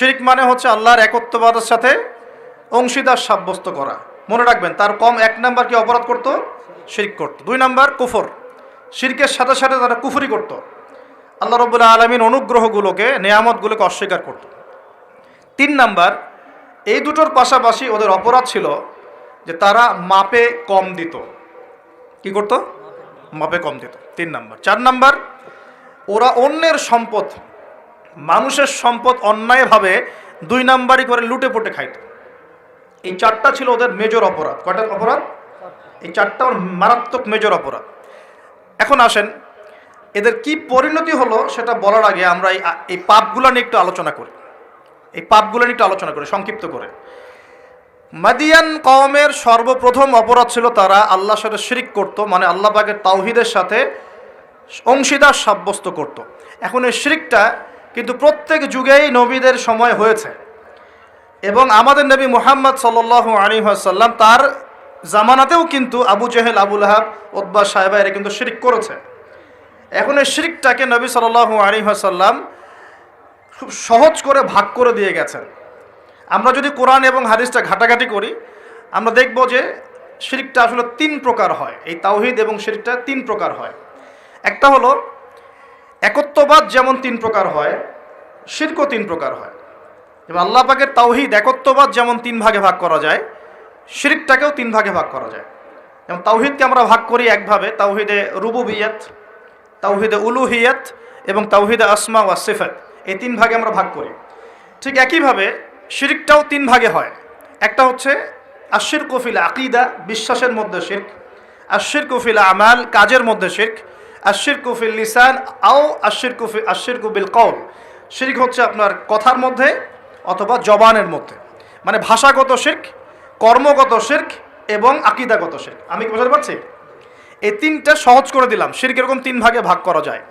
শিরক মানে হচ্ছে আল্লাহর একত্ববাদের সাথে অংশীদার সাব্যস্ত করা। মনে রাখবেন, তার কম 1 নাম্বার কি অপরাধ করত? শিরক করত। 2 নাম্বার কুফর, শিরকের সাথে সাথে তারা কুফরি করত, আল্লাহ রাব্বুল আলামিন অনুগ্রহগুলোকে, নেয়ামতগুলোকে অস্বীকার করত। 3 নাম্বার, এই দুটোর পাশাপাশি ওদের অপরাধ ছিল যে তারা মাপে কম দিত। কি করত? মাপে কম দিত। 3 নাম্বার। 4 নাম্বার, ওরা অন্যের সম্পদ, মানুষের সম্পদ অন্যায়ভাবে 2 নাম্বারই করে লুটে পুটে খাইত। এই 4টা ছিল ওদের মেজর অপরাধ। কয়টা অপরাধ? এই 4টা মারাত্মক মেজর অপরাধ। এখন আসেন, এদের কি পরিণতি হলো সেটা বলার আগে আমরা এই পাপগুলো নিয়ে একটু আলোচনা করি। এই পাপগুলো নিয়ে একটু আলোচনা করি সংক্ষিপ্ত করে। মাদিয়ান কওমের সর্বপ্রথম অপরাধ ছিল তারা আল্লাহর সাথে শিরক করত, মানে আল্লাহ পাকের তাওহীদের সাথে অংশীদার সাব্যস্ত করত। এখন এই শিরকটা কিন্তু প্রত্যেক যুগেই নবীদের সময় হয়েছে, এবং আমাদের নবী মুহাম্মদ সাল্লাল্লাহু আলাইহি ওয়াসাল্লাম তার জামানাতেও কিন্তু আবু জেহেল, আবু লাহাব, উতবা, সায়বা এরা কিন্তু শিরক করেছে। এখন এই শিরকটাকে নবী সাল্লাল্লাহু আলাইহি ওয়াসাল্লাম খুব সহজ করে ভাগ করে দিয়ে গেছেন। আমরা যদি কোরআন এবং হাদিসটা ঘাটাঘাটি করি, আমরা দেখব যে শিরকটা আসলে 3 প্রকার হয়। এই তাওহীদ এবং শিরকটা 3 প্রকার হয়। একটা হলো একত্ববাদ, যেমন 3 প্রকার হয়, শিরকও 3 প্রকার হয়। এবং আল্লাহ পাকের তাওহীদ একত্ববাদ যেমন 3 ভাগে ভাগ করা যায়, শিরকটাকেও 3 ভাগে ভাগ করা যায়। এবং তাওহীদকে আমরা ভাগ করি একভাবে, তাওহীদে রুবুবিয়ত, তাওহীদে উলুহিয়ত এবং তাওহীদে আসমা ওয়া সিফাত। এই 3 ভাগে আমরা ভাগ করি। ঠিক একইভাবে শিরকটাও 3 ভাগে হয়। একটা হচ্ছে আশিরকু ফিল আকীদা, বিশ্বাসের মধ্যে শিরক; আশিরকু ফিল আমাল, কাজের মধ্যে শিরক; আশিরকু ফিল লিসান আও আশিরকু বিল কওল, শিরক হচ্ছে আপনার কথার মধ্যে অথবা জবানের মধ্যে, মানে ভাষাগত শিরক, কর্মগত শিরক এবং আকীদাগত শিরক। আমি কি বুঝতে পারছি? এই 3টা সহজ করে দিলাম। শিরক এরকম 3 ভাগে ভাগ করা যায়।